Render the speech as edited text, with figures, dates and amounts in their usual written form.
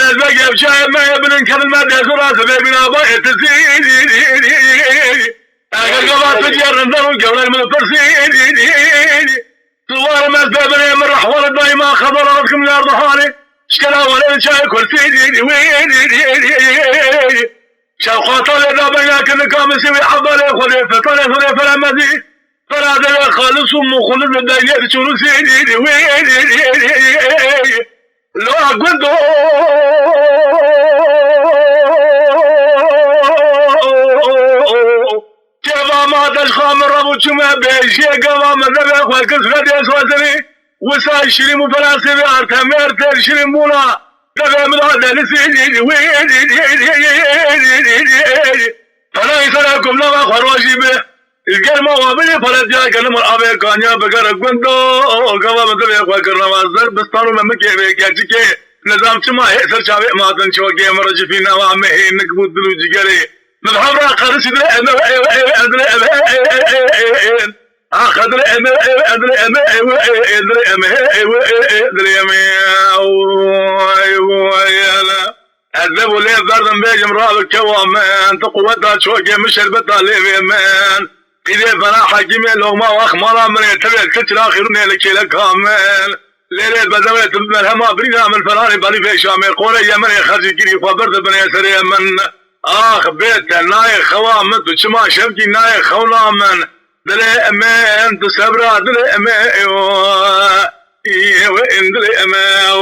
البقى بشايب ما يبنن كلمة دسرة سبب نابا يتسيني أغل قبات تجير النرو قبل من الفرسيني صوار ما سببني من رحوال الدايما خضر ركم الأرض حالي شكلا ولا شاي كرسيني ويني شوقات إذا بينك النكام سوي حضر خلي فطلع فلا مزيد فلا خالص مخلص الدنيا شنو سيدي ويني لو أقول ما تشخام الرب شما بيشي قوام ذبح والكسرة يسوسني وساي شريم فلاسفي أرتمر ترشريم مولا ذبح من هذا نسيني ويني فلا يسرقكم لما خروشي به الكلمة وابني فلا جاء كلمة الأبي كانيا بكر قندو قوام ذبح والكرنا مازدر بستانو ممكي بيكي نظام شما هيسر شابه ما تنشوكي مرجفين وعمه نكبود دلو جيكري من حبرا قرش ادري أذبوا لي ضرب بيجم راب الكوامان تقوتها شوكي مش البطة لي مان إذا فلا حكيمي لو ما واخمرا من يتبع كتر آخرون لكي لكامل ليلة بدوية الملهمة برينا من فلاني بني في شامي قولي يمن يخرج كيري فبرد بني سري من آخ بيت ناي خوامن تشما شبكي ناي خونا من دلي أمان تسبرا دلي أمان وإن دلي أمان